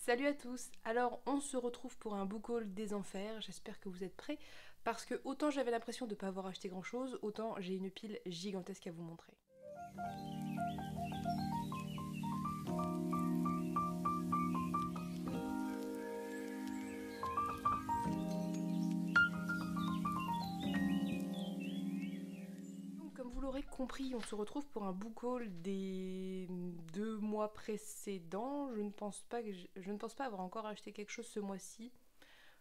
Salut à tous. Alors on se retrouve pour un book haul des enfers, j'espère que vous êtes prêts, parce que autant j'avais l'impression de ne pas avoir acheté grand chose, autant j'ai une pile gigantesque à vous montrer. Donc comme vous l'aurez compris, on se retrouve pour un book haul des 2 mois précédents. Je ne pense pas avoir encore acheté quelque chose ce mois-ci.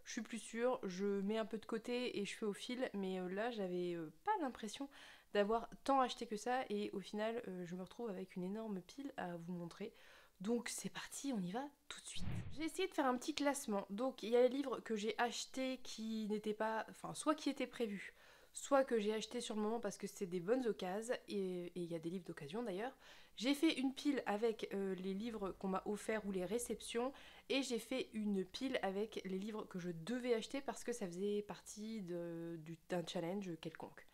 Je suis plus sûre, je mets un peu de côté et je fais au fil, mais là j'avais pas l'impression d'avoir tant acheté que ça et au final je me retrouve avec une énorme pile à vous montrer. Donc c'est parti, on y va tout de suite. J'ai essayé de faire un petit classement, donc il y a les livres que j'ai achetés qui n'étaient pas, enfin soit qui étaient prévus, soit que j'ai acheté sur le moment parce que c'est des bonnes occasions, et il y a des livres d'occasion d'ailleurs. J'ai fait une pile avec les livres qu'on m'a offerts ou les réceptions, et j'ai fait une pile avec les livres que je devais acheter parce que ça faisait partie d'un challenge quelconque.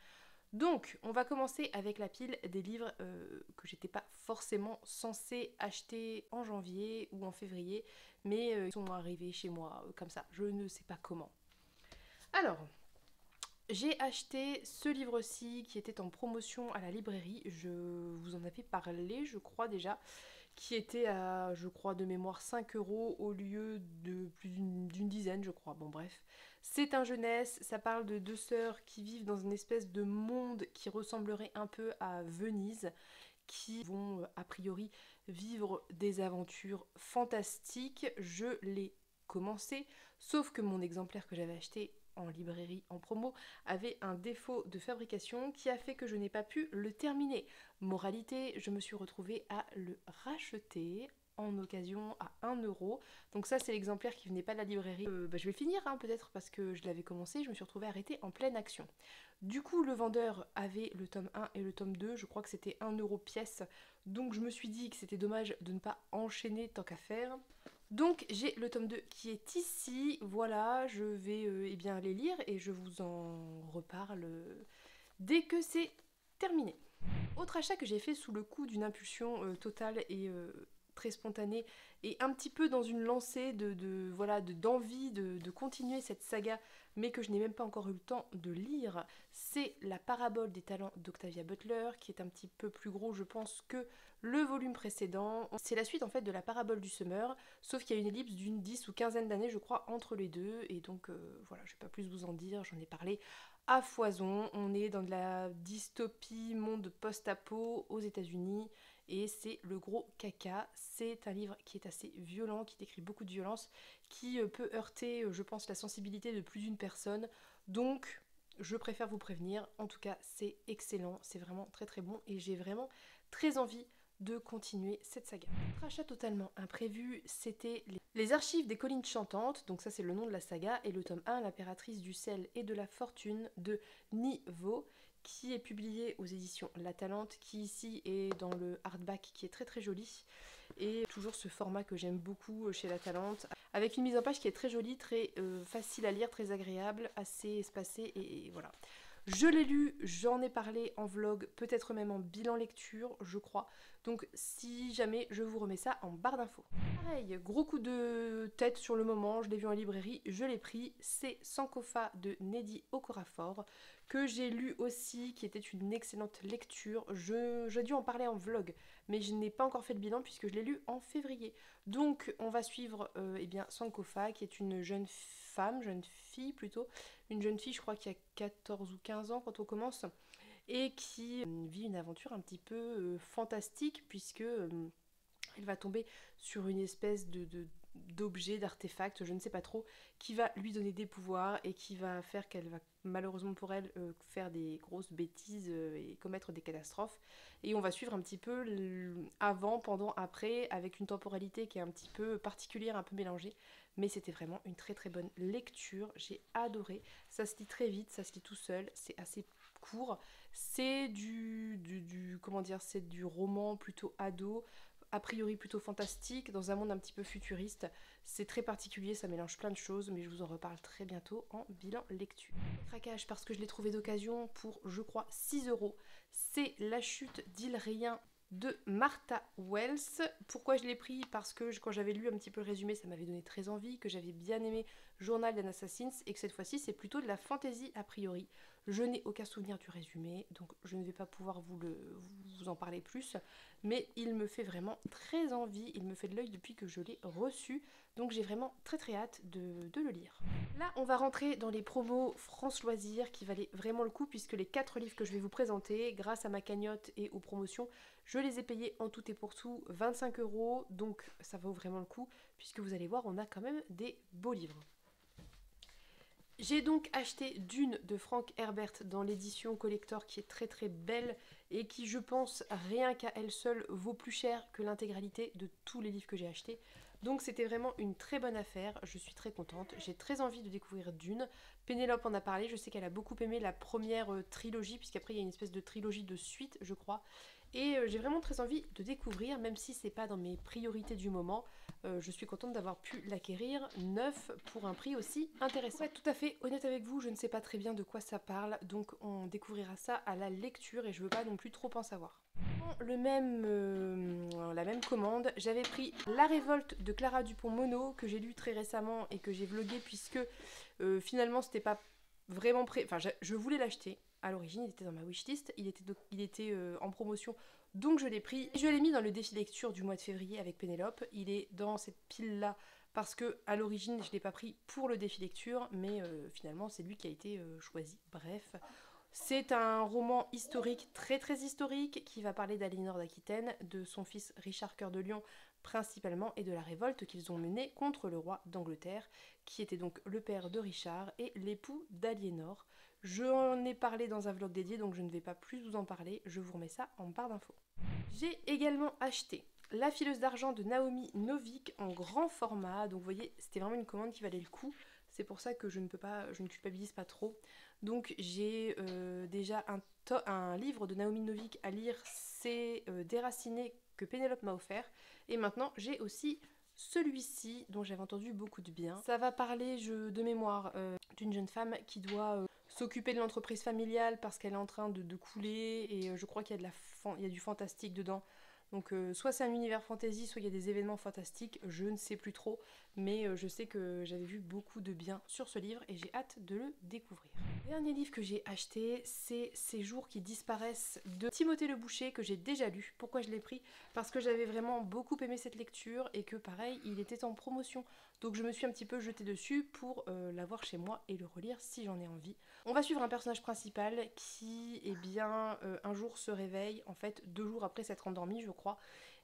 Donc, on va commencer avec la pile des livres que j'étais pas forcément censée acheter en janvier ou en février, mais ils sont arrivés chez moi comme ça, je ne sais pas comment. Alors, j'ai acheté ce livre-ci qui était en promotion à la librairie, je vous en avais parlé je crois déjà, qui était à, je crois de mémoire, 5 € au lieu de plus d'une dizaine je crois, bon bref. C'est un jeunesse, ça parle de deux sœurs qui vivent dans une espèce de monde qui ressemblerait un peu à Venise, qui vont a priori vivre des aventures fantastiques. Je l'ai commencé, sauf que mon exemplaire que j'avais acheté en librairie en promo avait un défaut de fabrication qui a fait que je n'ai pas pu le terminer. Moralité, je me suis retrouvée à le racheter en occasion à 1 €. Donc ça c'est l'exemplaire qui venait pas de la librairie. Je vais finir peut-être parce que je l'avais commencé, je me suis retrouvée arrêtée en pleine action. Du coup le vendeur avait le tome 1 et le tome 2, je crois que c'était 1 € pièce, donc je me suis dit que c'était dommage de ne pas enchaîner tant qu'à faire. Donc j'ai le tome 2 qui est ici, voilà, je vais eh bien les lire et je vous en reparle dès que c'est terminé. Autre achat que j'ai fait sous le coup d'une impulsion totale et très spontanée, et un petit peu dans une lancée d'envie de continuer cette saga, mais que je n'ai même pas encore eu le temps de lire, c'est La parabole des talents d'Octavia Butler, qui est un petit peu plus gros je pense que le volume précédent. C'est la suite en fait de La parabole du semeur, sauf qu'il y a une ellipse d'une 10 ou quinzaine d'années je crois entre les deux, et donc voilà, je vais pas plus vous en dire, j'en ai parlé à foison. On est dans de la dystopie, monde post-apo aux États-Unis, et c'est le gros caca. C'est un livre qui est assez violent, qui décrit beaucoup de violence, qui peut heurter, je pense, la sensibilité de plus d'une personne. Donc, je préfère vous prévenir. En tout cas, c'est excellent, c'est vraiment très très bon, et j'ai vraiment très envie de continuer cette saga. Notre achat totalement imprévu, c'était les archives des collines chantantes, donc ça c'est le nom de la saga, et le tome 1, l'impératrice du sel et de la fortune de Niveau, qui est publié aux éditions La Talente, qui ici est dans le hardback qui est très très joli, et toujours ce format que j'aime beaucoup chez La Talente, avec une mise en page qui est très jolie, très facile à lire, très agréable, assez espacée, et voilà. Je l'ai lu, j'en ai parlé en vlog, peut-être même en bilan lecture, je crois. Donc si jamais, je vous remets ça en barre d'infos. Pareil, gros coup de tête sur le moment, je l'ai vu en librairie, je l'ai pris. C'est Sankofa de Nnedi Okorafor, que j'ai lu aussi, qui était une excellente lecture. J'ai dû en parler en vlog, mais je n'ai pas encore fait le bilan puisque je l'ai lu en février. Donc on va suivre eh bien, Sankofa, qui est une jeune fille plutôt, une jeune fille je crois qui a 14 ou 15 ans quand on commence, et qui vit une aventure un petit peu fantastique, puisque elle va tomber sur une espèce d'objet, d'artefact, je ne sais pas trop, qui va lui donner des pouvoirs et qui va faire qu'elle va, malheureusement pour elle, faire des grosses bêtises et commettre des catastrophes. Et on va suivre un petit peu avant, pendant, après, avec une temporalité qui est un petit peu particulière, un peu mélangée. Mais c'était vraiment une très très bonne lecture, j'ai adoré. Ça se lit très vite, ça se lit tout seul, c'est assez court. C'est comment dire, c'est du roman plutôt ado, a priori plutôt fantastique, dans un monde un petit peu futuriste. C'est très particulier, ça mélange plein de choses, mais je vous en reparle très bientôt en bilan lecture. Craquage parce que je l'ai trouvé d'occasion pour, je crois, 6 €. C'est La chute d'Ilrien de Martha Wells. Pourquoi je l'ai pris? Parce que quand j'avais lu un petit peu le résumé, ça m'avait donné très envie, que j'avais bien aimé Journal d'un Assassin et que cette fois-ci c'est plutôt de la fantasy a priori. Je n'ai aucun souvenir du résumé, donc je ne vais pas pouvoir vous en parler plus, mais il me fait vraiment très envie, il me fait de l'œil depuis que je l'ai reçu, donc j'ai vraiment très très hâte de le lire. Là on va rentrer dans les promos France Loisirs qui valaient vraiment le coup, puisque les 4 livres que je vais vous présenter, grâce à ma cagnotte et aux promotions, je les ai payés en tout et pour tout 25 €, donc ça vaut vraiment le coup, puisque vous allez voir, on a quand même des beaux livres. J'ai donc acheté Dune de Frank Herbert dans l'édition collector qui est très très belle et qui, je pense, rien qu'à elle seule, vaut plus cher que l'intégralité de tous les livres que j'ai achetés. Donc c'était vraiment une très bonne affaire, je suis très contente, j'ai très envie de découvrir Dune. Pénélope en a parlé, je sais qu'elle a beaucoup aimé la première trilogie, puisqu'après il y a une espèce de trilogie de suite, je crois. Et j'ai vraiment très envie de découvrir, même si c'est pas dans mes priorités du moment. Je suis contente d'avoir pu l'acquérir neuf pour un prix aussi intéressant. Pour être tout à fait honnête avec vous, je ne sais pas très bien de quoi ça parle, donc on découvrira ça à la lecture et je veux pas non plus trop en savoir. La même commande, j'avais pris La Révolte de Clara Dupont-Mono que j'ai lu très récemment et que j'ai vlogué, puisque finalement c'était pas vraiment prêt. Enfin, je voulais l'acheter à l'origine, il était dans ma wishlist, il était en promotion, donc je l'ai pris. Je l'ai mis dans le défi lecture du mois de février avec Pénélope. Il est dans cette pile là parce que à l'origine je l'ai pas pris pour le défi lecture, mais finalement c'est lui qui a été choisi. Bref. C'est un roman historique, très très historique, qui va parler d'Aliénor d'Aquitaine, de son fils Richard Cœur de Lion principalement, et de la révolte qu'ils ont menée contre le roi d'Angleterre, qui était donc le père de Richard et l'époux d'Aliénor. J'en ai parlé dans un vlog dédié, donc je ne vais pas plus vous en parler, je vous remets ça en barre d'infos. J'ai également acheté La Fileuse d'Argent de Naomi Novik en grand format, donc vous voyez, c'était vraiment une commande qui valait le coup. C'est pour ça que je ne culpabilise pas trop. Donc j'ai déjà un livre de Naomi Novik à lire, c'est Déraciné, que Pénélope m'a offert. Et maintenant j'ai aussi celui-ci dont j'avais entendu beaucoup de bien. Ça va parler, de mémoire, d'une jeune femme qui doit s'occuper de l'entreprise familiale parce qu'elle est en train de couler, et je crois qu'il y a du fantastique dedans. Donc soit c'est un univers fantasy, soit il y a des événements fantastiques, je ne sais plus trop, mais je sais que j'avais vu beaucoup de bien sur ce livre et j'ai hâte de le découvrir. Le dernier livre que j'ai acheté, c'est Ces jours qui disparaissent de Timothée Le Boucher, que j'ai déjà lu. Pourquoi je l'ai pris? Parce que j'avais vraiment beaucoup aimé cette lecture et que pareil, il était en promotion. Donc je me suis un petit peu jetée dessus pour l'avoir chez moi et le relire si j'en ai envie. On va suivre un personnage principal qui, un jour se réveille, en fait 2 jours après s'être endormi, je crois,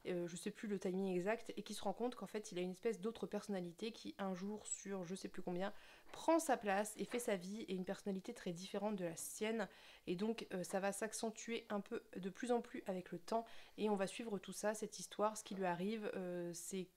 je sais plus le timing exact, et qui se rend compte qu'en fait il a une espèce d'autre personnalité qui, un jour sur je sais plus combien, prend sa place et fait sa vie, et une personnalité très différente de la sienne, et donc ça va s'accentuer un peu de plus en plus avec le temps, et on va suivre tout ça, cette histoire, ce qui lui arrive, ses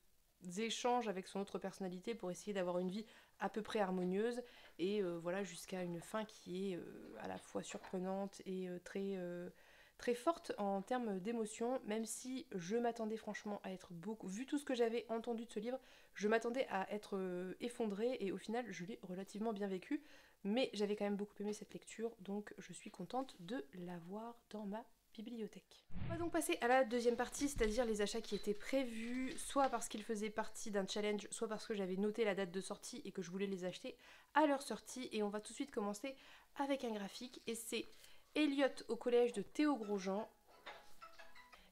échanges avec son autre personnalité pour essayer d'avoir une vie à peu près harmonieuse, et voilà, jusqu'à une fin qui est à la fois surprenante et très forte en termes d'émotion, même si je m'attendais franchement à être beaucoup, vu tout ce que j'avais entendu de ce livre, je m'attendais à être effondrée, et au final je l'ai relativement bien vécu, mais j'avais quand même beaucoup aimé cette lecture, donc je suis contente de l'avoir dans ma bibliothèque. On va donc passer à la deuxième partie, c'est-à-dire les achats qui étaient prévus, soit parce qu'ils faisaient partie d'un challenge, soit parce que j'avais noté la date de sortie et que je voulais les acheter à leur sortie. Et on va tout de suite commencer avec un graphique, et c'est Elliot au collège de Théo Grosjean.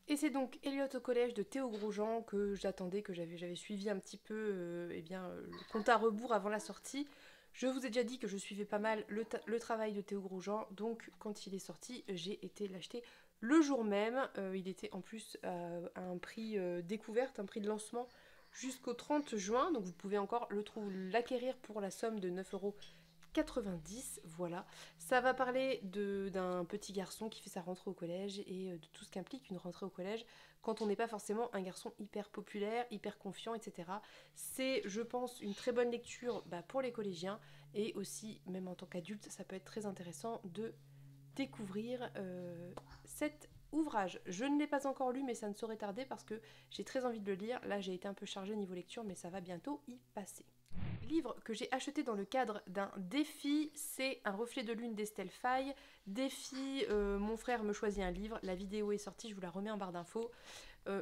Et c'est donc Elliot au collège de Théo Grosjean que j'attendais, que j'avais suivi un petit peu le compte à rebours avant la sortie. Je vous ai déjà dit que je suivais pas mal le travail de Théo Grosjean, donc quand il est sorti, j'ai été l'acheter le jour même. Il était en plus à un prix découverte, un prix de lancement jusqu'au 30 juin, donc vous pouvez encore l'acquérir pour la somme de 9,90 €, voilà. Ça va parler d'un petit garçon qui fait sa rentrée au collège et de tout ce qu'implique une rentrée au collège quand on n'est pas forcément un garçon hyper populaire, hyper confiant, etc. C'est, je pense, une très bonne lecture pour les collégiens, et aussi, même en tant qu'adulte, ça peut être très intéressant de découvrir cet ouvrage, je ne l'ai pas encore lu mais ça ne saurait tarder parce que j'ai très envie de le lire. Là j'ai été un peu chargée niveau lecture mais ça va bientôt y passer. Livre que j'ai acheté dans le cadre d'un défi, c'est Un reflet de lune d'Estelle Faye. Défi, mon frère me choisit un livre, la vidéo est sortie, je vous la remets en barre d'infos.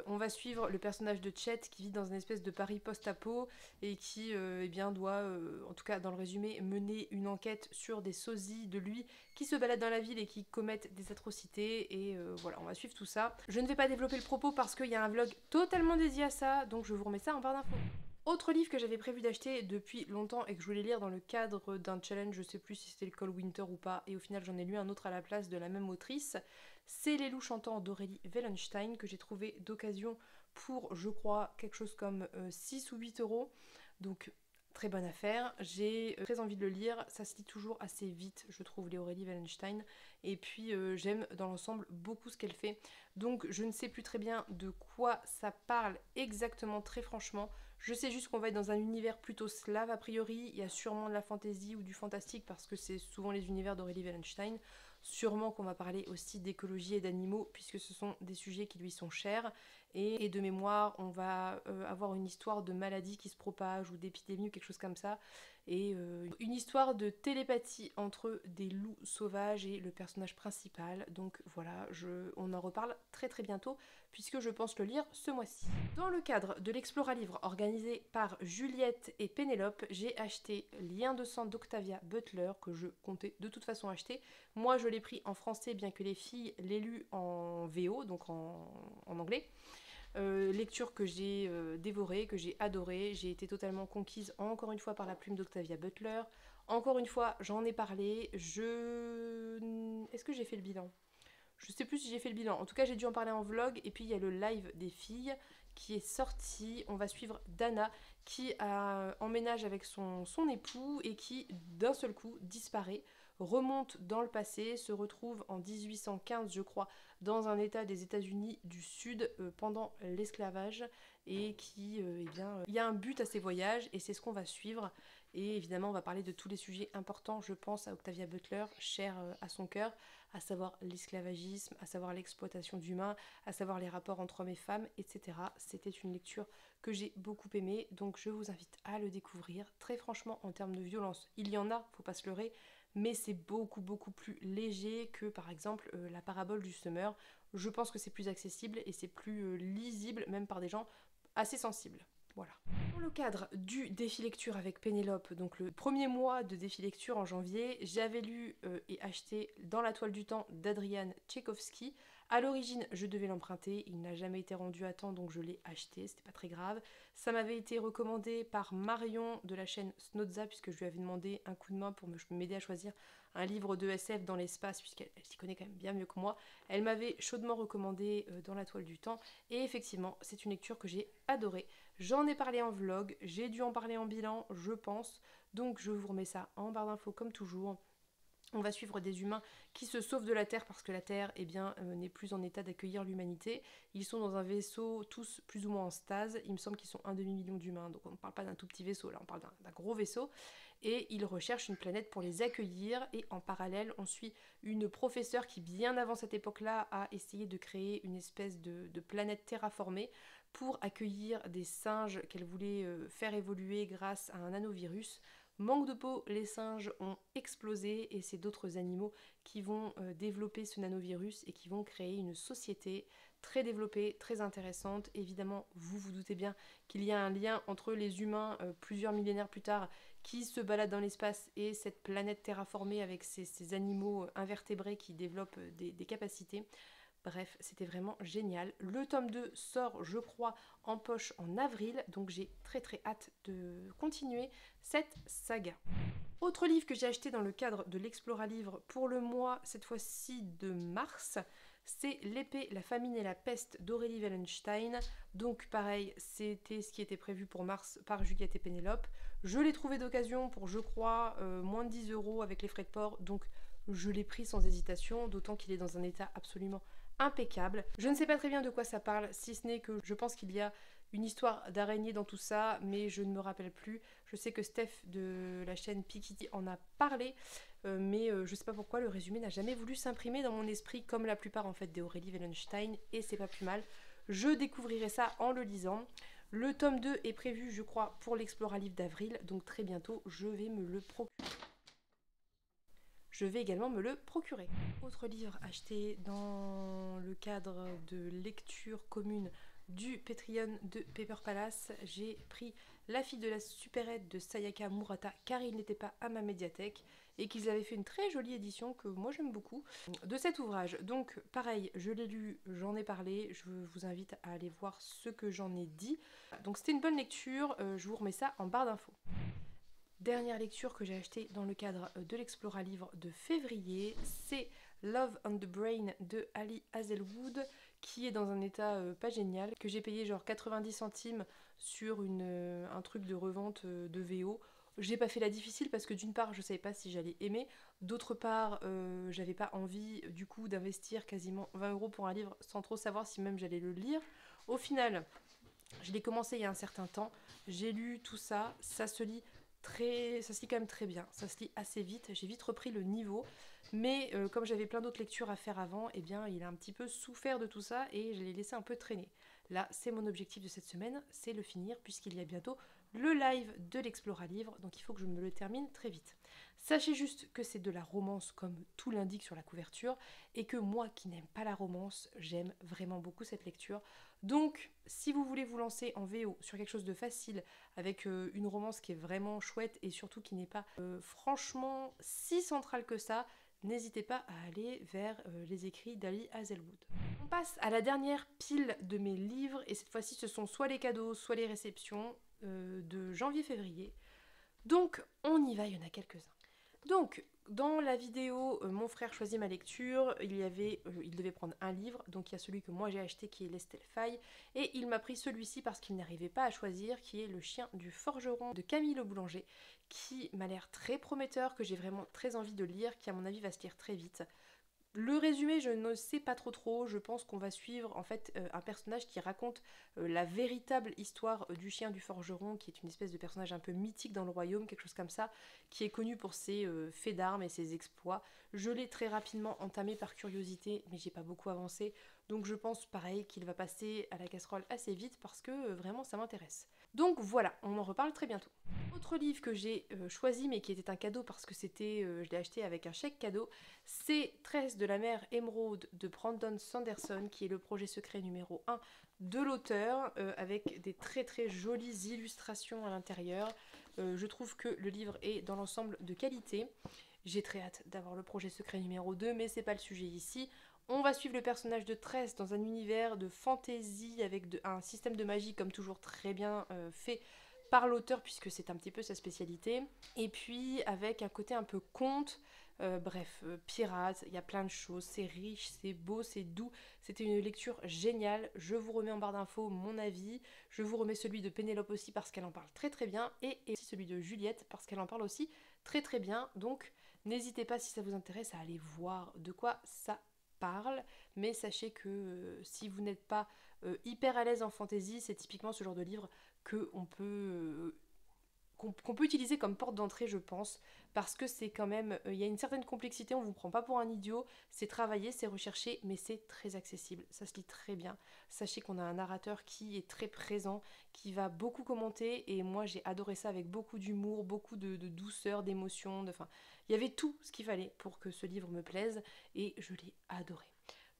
On va suivre le personnage de Chet qui vit dans une espèce de Paris post-apo et qui eh bien, doit, en tout cas dans le résumé, mener une enquête sur des sosies de lui qui se baladent dans la ville et qui commettent des atrocités. Et voilà, on va suivre tout ça. Je ne vais pas développer le propos parce qu'il y a un vlog totalement dédié à ça, donc je vous remets ça en barre d'infos. Autre livre que j'avais prévu d'acheter depuis longtemps et que je voulais lire dans le cadre d'un challenge, je sais plus si c'était le Cold Winter ou pas, et au final j'en ai lu un autre à la place de la même autrice, c'est Les loups chantants d'Aurélie Wellenstein que j'ai trouvé d'occasion pour, je crois, quelque chose comme 6 ou 8 euros, donc très bonne affaire. J'ai très envie de le lire, ça se lit toujours assez vite je trouve, les Aurélie Wellenstein, et puis j'aime dans l'ensemble beaucoup ce qu'elle fait, donc je ne sais plus très bien de quoi ça parle exactement très franchement. Je sais juste qu'on va être dans un univers plutôt slave a priori, il y a sûrement de la fantasy ou du fantastique parce que c'est souvent les univers d'Aurélie Wellenstein. Sûrement qu'on va parler aussi d'écologie et d'animaux puisque ce sont des sujets qui lui sont chers. Et de mémoire, on va avoir une histoire de maladie qui se propage ou d'épidémie ou quelque chose comme ça. Et une histoire de télépathie entre des loups sauvages et le personnage principal. Donc voilà, on en reparle très très bientôt puisque je pense le lire ce mois-ci. Dans le cadre de l'Explora Livre organisé par Juliette et Pénélope, j'ai acheté Lien de sang d'Octavia Butler que je comptais de toute façon acheter. Moi je l'ai pris en français bien que les filles l'aient lu en VO, donc en anglais. Lecture que j'ai dévorée, que j'ai adorée, j'ai été totalement conquise encore une fois par la plume d'Octavia Butler. Encore une fois, j'en ai parlé, est-ce que j'ai fait le bilan ? Je sais plus si j'ai fait le bilan, en tout cas j'ai dû en parler en vlog, et puis il y a le live des filles qui est sorti. On va suivre Dana qui emménage avec son époux et qui d'un seul coup disparaît, remonte dans le passé, se retrouve en 1815 je crois dans un état des États-Unis du Sud pendant l'esclavage, et qui, eh bien, il y a un but à ces voyages et c'est ce qu'on va suivre. Et évidemment on va parler de tous les sujets importants, je pense à Octavia Butler, chère à son cœur, à savoir l'esclavagisme, à savoir l'exploitation d'humains, à savoir les rapports entre hommes et femmes, etc. C'était une lecture que j'ai beaucoup aimée, donc je vous invite à le découvrir. Très franchement, en termes de violence, il y en a, faut pas se leurrer, mais c'est beaucoup plus léger que par exemple la parabole du semeur. Je pense que c'est plus accessible et c'est plus lisible, même par des gens assez sensibles. Voilà. Dans le cadre du défi lecture avec Pénélope, donc le premier mois de défi lecture en janvier, j'avais lu et acheté Dans la toile du temps d'Adrian Tchaïkovski. À l'origine, je devais l'emprunter, il n'a jamais été rendu à temps donc je l'ai acheté, c'était pas très grave. Ça m'avait été recommandé par Marion de la chaîne Snodza puisque je lui avais demandé un coup de main pour m'aider à choisir un livre de SF dans l'espace puisqu'elle s'y connaît quand même bien mieux que moi. Elle m'avait chaudement recommandé Dans la toile du temps et effectivement c'est une lecture que j'ai adorée. J'en ai parlé en vlog, j'ai dû en parler en bilan je pense, donc je vous remets ça en barre d'infos comme toujours. On va suivre des humains qui se sauvent de la Terre parce que la Terre eh bien, n'est plus en état d'accueillir l'humanité. Ils sont dans un vaisseau, tous plus ou moins en stase. Il me semble qu'ils sont 1 demi-million d'humains, donc on ne parle pas d'un tout petit vaisseau, là on parle d'un gros vaisseau. Et ils recherchent une planète pour les accueillir. Et en parallèle, on suit une professeure qui, bien avant cette époque-là, a essayé de créer une espèce de planète terraformée pour accueillir des singes qu'elle voulait faire évoluer grâce à un nanovirus. Manque de peau, les singes ont explosé et c'est d'autres animaux qui vont développer ce nanovirus et qui vont créer une société très développée, très intéressante. Évidemment, vous vous doutez bien qu'il y a un lien entre les humains plusieurs millénaires plus tard qui se baladent dans l'espace et cette planète terraformée avec ces animaux invertébrés qui développent des capacités. Bref, c'était vraiment génial. Le tome 2 sort, je crois, en poche en avril, donc j'ai très hâte de continuer cette saga. Autre livre que j'ai acheté dans le cadre de l'Explora Livre pour le mois, cette fois-ci de mars, c'est L'épée, la famine et la peste d'Aurélie Wellenstein. Donc pareil, c'était ce qui était prévu pour mars par Juliette et Pénélope. Je l'ai trouvé d'occasion pour, je crois, moins de 10 € avec les frais de port, donc je l'ai pris sans hésitation, d'autant qu'il est dans un état absolument impeccable. Je ne sais pas très bien de quoi ça parle, si ce n'est que je pense qu'il y a une histoire d'araignée dans tout ça, mais je ne me rappelle plus. Je sais que Steph de la chaîne Pikitty en a parlé, mais je sais pas pourquoi le résumé n'a jamais voulu s'imprimer dans mon esprit comme la plupart en fait des Aurélie Wellenstein, et c'est pas plus mal. Je découvrirai ça en le lisant. Le tome 2 est prévu, je crois, pour l'Explora-Livre d'avril, donc très bientôt je vais me le procurer. Je vais également me le procurer. Autre livre acheté dans le cadre de lecture commune du Patreon de Paper Palace, j'ai pris La fille de la supérette de Sayaka Murata car il n'était pas à ma médiathèque et qu'ils avaient fait une très jolie édition que moi j'aime beaucoup de cet ouvrage. Donc pareil, je l'ai lu, j'en ai parlé, je vous invite à aller voir ce que j'en ai dit. Donc c'était une bonne lecture, je vous remets ça en barre d'infos. Dernière lecture que j'ai achetée dans le cadre de l'Explora Livre de février, c'est Love on the Brain de Ali Hazelwood, qui est dans un état pas génial, que j'ai payé genre 90 centimes sur un truc de revente de VO. J'ai pas fait la difficile parce que d'une part je savais pas si j'allais aimer, d'autre part j'avais pas envie du coup d'investir quasiment 20 € pour un livre sans trop savoir si même j'allais le lire. Au final, je l'ai commencé il y a un certain temps, j'ai lu tout ça, ça se lit ça se lit quand même très bien, ça se lit assez vite, j'ai vite repris le niveau, mais comme j'avais plein d'autres lectures à faire avant, eh bien il a un petit peu souffert de tout ça et je l'ai laissé un peu traîner. Là, c'est mon objectif de cette semaine, c'est le finir puisqu'il y a bientôt le live de l'Explora Livre, donc il faut que je me le termine très vite. Sachez juste que c'est de la romance comme tout l'indique sur la couverture et que moi qui n'aime pas la romance, j'aime vraiment beaucoup cette lecture. Donc si vous voulez vous lancer en VO sur quelque chose de facile avec une romance qui est vraiment chouette et surtout qui n'est pas franchement si centrale que ça, n'hésitez pas à aller vers les écrits d'Ali Hazelwood. On passe à la dernière pile de mes livres et cette fois-ci ce sont soit les cadeaux, soit les réceptions de janvier-février. Donc on y va, il y en a quelques-uns. Donc, dans la vidéo Mon frère choisit ma lecture, il devait prendre un livre, donc il y a celui que moi j'ai acheté qui est L'Estelle Faye, et il m'a pris celui-ci parce qu'il n'arrivait pas à choisir, qui est Le chien du forgeron de Camille Le Boulanger, qui m'a l'air très prometteur, que j'ai vraiment très envie de lire, qui à mon avis va se lire très vite. Le résumé, je ne sais pas trop, je pense qu'on va suivre en fait un personnage qui raconte la véritable histoire du chien du forgeron, qui est une espèce de personnage un peu mythique dans le royaume, quelque chose comme ça, qui est connu pour ses faits d'armes et ses exploits. Je l'ai très rapidement entamé par curiosité, mais j'ai pas beaucoup avancé, donc je pense pareil qu'il va passer à la casserole assez vite parce que vraiment ça m'intéresse. Donc voilà, on en reparle très bientôt. Autre livre que j'ai choisi mais qui était un cadeau parce que je l'ai acheté avec un chèque cadeau, c'est Tresse de la mer émeraude de Brandon Sanderson, qui est le projet secret numéro 1 de l'auteur, avec des très jolies illustrations à l'intérieur. Je trouve que le livre est dans l'ensemble de qualité. J'ai très hâte d'avoir le projet secret numéro 2, mais c'est pas le sujet ici. On va suivre le personnage de Tresse dans un univers de fantasy avec un système de magie comme toujours très bien fait par l'auteur puisque c'est un petit peu sa spécialité. Et puis avec un côté un peu conte, pirate, il y a plein de choses, c'est riche, c'est beau, c'est doux. C'était une lecture géniale, je vous remets en barre d'infos mon avis, je vous remets celui de Pénélope aussi parce qu'elle en parle très bien, et aussi celui de Juliette parce qu'elle en parle aussi très bien, donc n'hésitez pas si ça vous intéresse à aller voir de quoi ça parle, mais sachez que si vous n'êtes pas hyper à l'aise en fantasy, c'est typiquement ce genre de livre qu'on peut utiliser comme porte d'entrée, je pense, parce que c'est quand même, il y a une certaine complexité, on vous prend pas pour un idiot, c'est travaillé, c'est recherché, mais c'est très accessible, ça se lit très bien. Sachez qu'on a un narrateur qui est très présent, qui va beaucoup commenter, et moi j'ai adoré ça avec beaucoup d'humour, beaucoup de douceur, d'émotion, enfin, il y avait tout ce qu'il fallait pour que ce livre me plaise, et je l'ai adoré.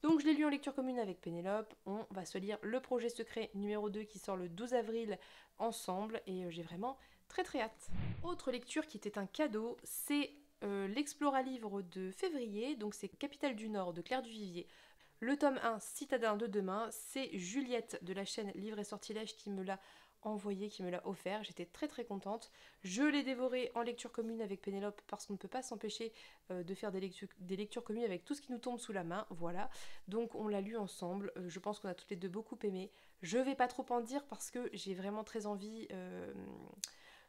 Donc je l'ai lu en lecture commune avec Pénélope, on va se lire le projet secret numéro 2 qui sort le 12 avril ensemble, et j'ai vraiment très hâte. Autre lecture qui était un cadeau, c'est l'Explora Livre de février, donc c'est Capitale du Nord de Claire Duvivier. Le tome 1, Citadin de demain, c'est Juliette de la chaîne Livre et Sortilège qui me l'a envoyé, qui me l'a offert. J'étais très contente. Je l'ai dévoré en lecture commune avec Pénélope parce qu'on ne peut pas s'empêcher de faire des lectures communes avec tout ce qui nous tombe sous la main. Voilà. Donc on l'a lu ensemble. Je pense qu'on a toutes les deux beaucoup aimé. Je vais pas trop en dire parce que j'ai vraiment très envie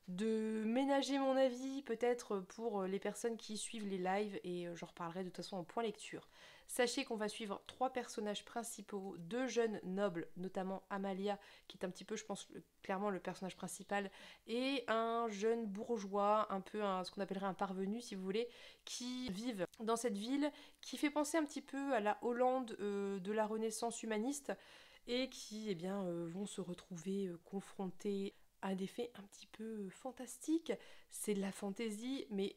de ménager mon avis peut-être pour les personnes qui suivent les lives et j'en reparlerai de toute façon en point lecture. Sachez qu'on va suivre 3 personnages principaux, 2 jeunes nobles, notamment Amalia, qui est un petit peu, je pense, clairement le personnage principal, et un jeune bourgeois, un peu ce qu'on appellerait un parvenu, si vous voulez, qui vivent dans cette ville, qui fait penser un petit peu à la Hollande de la Renaissance humaniste, et qui, eh bien, vont se retrouver confrontés à des faits un petit peu fantastiques. C'est de la fantaisie, mais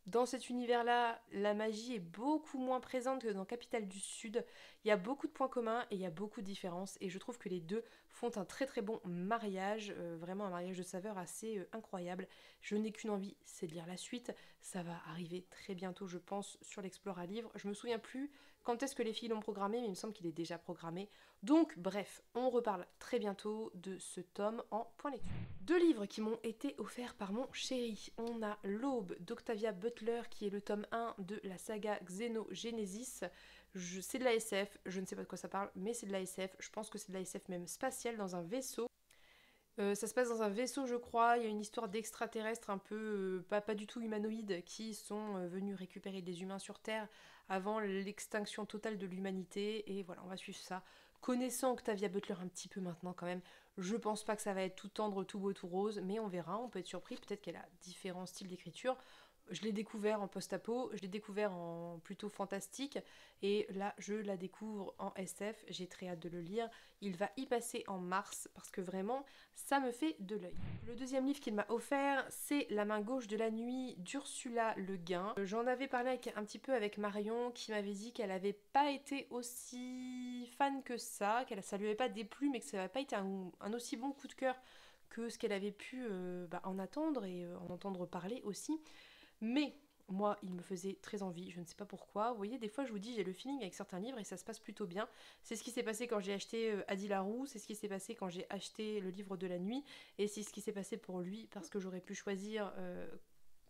dans cet univers-là, la magie est beaucoup moins présente que dans Capitale du Sud. Il y a beaucoup de points communs et il y a beaucoup de différences. Et je trouve que les deux font un très très bon mariage. Vraiment un mariage de saveurs assez incroyable. Je n'ai qu'une envie, c'est de lire la suite. Ça va arriver très bientôt, je pense, sur l'Explora Livre. Je me souviens plus quand est-ce que les filles l'ont programmé, mais il me semble qu'il est déjà programmé. Donc bref, on reparle très bientôt de ce tome en point lecture. 2 livres qui m'ont été offerts par mon chéri. On a L'Aube d'Octavia Butler qui est le tome 1 de la saga Xenogenesis. C'est de la SF, je ne sais pas de quoi ça parle, mais c'est de la SF. Je pense que c'est de la SF même spatiale dans un vaisseau. Ça se passe dans un vaisseau, je crois. Il y a une histoire d'extraterrestres un peu pas du tout humanoïdes qui sont venus récupérer des humains sur Terre avant l'extinction totale de l'humanité. Et voilà, on va suivre ça. Connaissant Octavia Butler un petit peu maintenant quand même, je pense pas que ça va être tout tendre, tout beau, tout rose, mais on verra, on peut être surpris. Peut-être qu'elle a différents styles d'écriture. Je l'ai découvert en post-apo, je l'ai découvert en plutôt fantastique, et là je la découvre en SF, j'ai très hâte de le lire. Il va y passer en mars, parce que vraiment, ça me fait de l'œil. Le deuxième livre qu'il m'a offert, c'est La main gauche de la nuit d'Ursula Le Guin. J'en avais parlé un petit peu avec Marion, qui m'avait dit qu'elle n'avait pas été aussi fan que ça lui avait pas déplu, mais que ça n'avait pas été un aussi bon coup de cœur que ce qu'elle avait pu en attendre et en entendre parler aussi. Mais moi, il me faisait très envie, je ne sais pas pourquoi. Vous voyez, des fois, je vous dis, j'ai le feeling avec certains livres et ça se passe plutôt bien. C'est ce qui s'est passé quand j'ai acheté Adi Larue, c'est ce qui s'est passé quand j'ai acheté le livre de la nuit, et c'est ce qui s'est passé pour lui, parce que j'aurais pu choisir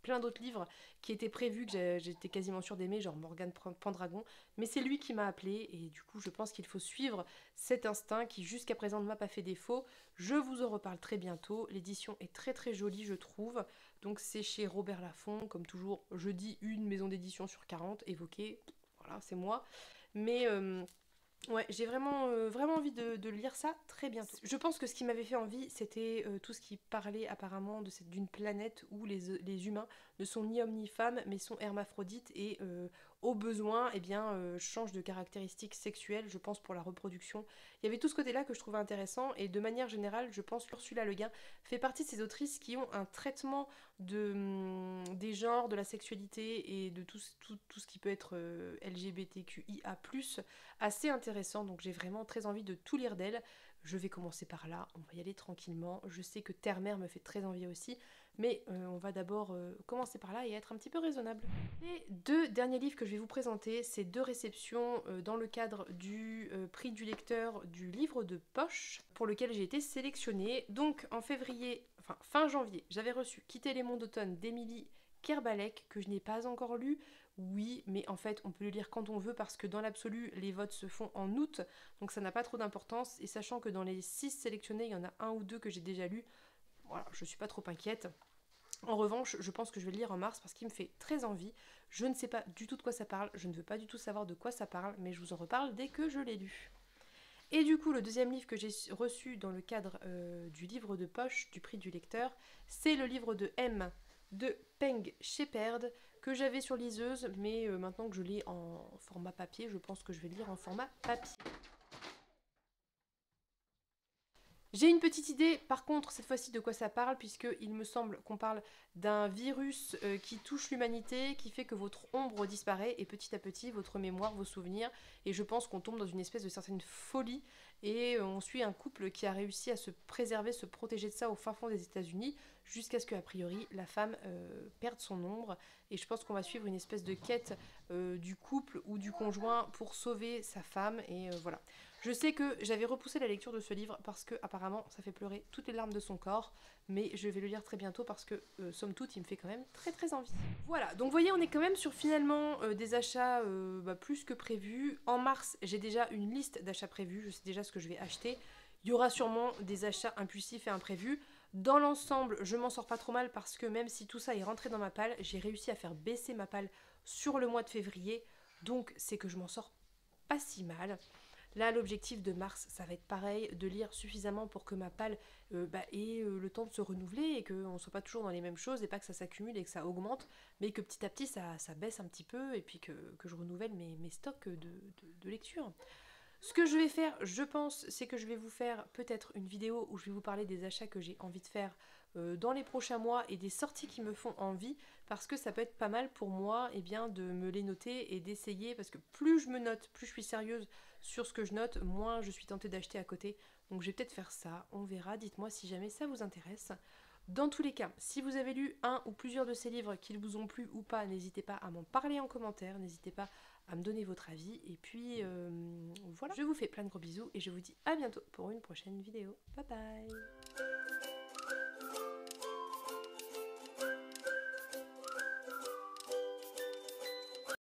plein d'autres livres qui étaient prévus, que j'étais quasiment sûre d'aimer, genre Morgane Pendragon, mais c'est lui qui m'a appelé, et du coup je pense qu'il faut suivre cet instinct qui jusqu'à présent ne m'a pas fait défaut. Je vous en reparle très bientôt, l'édition est très très jolie je trouve, donc c'est chez Robert Laffont, comme toujours je dis une maison d'édition sur 40 évoquée, voilà c'est moi, mais ouais, j'ai vraiment envie de lire ça très bientôt. Je pense que ce qui m'avait fait envie, c'était tout ce qui parlait apparemment d'une planète où les humains ne sont ni hommes ni femmes, mais sont hermaphrodites et au besoin, eh bien, changent de caractéristiques sexuelles, je pense, pour la reproduction. Il y avait tout ce côté-là que je trouvais intéressant, et de manière générale, je pense que Ursula Le Guin fait partie de ces autrices qui ont un traitement des genres, de la sexualité et de tout ce qui peut être LGBTQIA+, assez intéressant, donc j'ai vraiment très envie de tout lire d'elle. Je vais commencer par là, on va y aller tranquillement. Je sais que Terre-Mère me fait très envie aussi, mais on va d'abord commencer par là et être un petit peu raisonnable. Les 2 derniers livres que je vais vous présenter, c'est 2 réceptions dans le cadre du prix du lecteur du livre de poche, pour lequel j'ai été sélectionnée. Donc en février, enfin fin janvier, j'avais reçu Quitter les monts d'automne d'Émilie Kerbalek, que je n'ai pas encore lu. Oui, mais en fait, on peut le lire quand on veut parce que dans l'absolu, les votes se font en août, donc ça n'a pas trop d'importance. Et sachant que dans les 6 sélectionnés, il y en a 1 ou 2 que j'ai déjà lus, voilà, je suis pas trop inquiète. En revanche, je pense que je vais le lire en mars parce qu'il me fait très envie. Je ne sais pas du tout de quoi ça parle, je ne veux pas du tout savoir de quoi ça parle, mais je vous en reparle dès que je l'ai lu. Et du coup, le deuxième livre que j'ai reçu dans le cadre du livre de poche du prix du lecteur, c'est le livre de M de Peng Shepherd, que j'avais sur liseuse, mais maintenant que je lis en format papier, je pense que je vais le lire en format papier. J'ai une petite idée, par contre, cette fois-ci de quoi ça parle, puisqu'il me semble qu'on parle d'un virus qui touche l'humanité, qui fait que votre ombre disparaît, et petit à petit, votre mémoire, vos souvenirs, et je pense qu'on tombe dans une espèce de certaine folie, et on suit un couple qui a réussi à se préserver, se protéger de ça au fin fond des États-Unis, jusqu'à ce qu'a priori, la femme perde son ombre, et je pense qu'on va suivre une espèce de quête du couple ou du conjoint pour sauver sa femme, et voilà. Je sais que j'avais repoussé la lecture de ce livre parce que apparemment ça fait pleurer toutes les larmes de son corps, mais je vais le lire très bientôt parce que somme toute il me fait quand même très très envie. Voilà, donc vous voyez on est quand même sur finalement des achats plus que prévu. En mars j'ai déjà une liste d'achats prévus, je sais déjà ce que je vais acheter. Il y aura sûrement des achats impulsifs et imprévus. Dans l'ensemble, je m'en sors pas trop mal parce que même si tout ça est rentré dans ma palle, j'ai réussi à faire baisser ma palle sur le mois de février. Donc c'est que je m'en sors pas si mal. Là, l'objectif de mars, ça va être pareil, de lire suffisamment pour que ma palle ait le temps de se renouveler et qu'on ne soit pas toujours dans les mêmes choses et pas que ça s'accumule et que ça augmente, mais que petit à petit ça baisse un petit peu et puis que je renouvelle mes stocks de lecture. Ce que je vais faire, je pense, c'est que je vais vous faire peut-être une vidéo où je vais vous parler des achats que j'ai envie de faire dans les prochains mois et des sorties qui me font envie, parce que ça peut être pas mal pour moi de me les noter et d'essayer, parce que plus je me note, plus je suis sérieuse sur ce que je note, moins je suis tentée d'acheter à côté. Donc je vais peut-être faire ça, on verra, dites-moi si jamais ça vous intéresse. Dans tous les cas, si vous avez lu un ou plusieurs de ces livres, qu'ils vous ont plu ou pas, n'hésitez pas à m'en parler en commentaire, n'hésitez pas à me donner votre avis. Et puis voilà, je vous fais plein de gros bisous et je vous dis à bientôt pour une prochaine vidéo. Bye bye.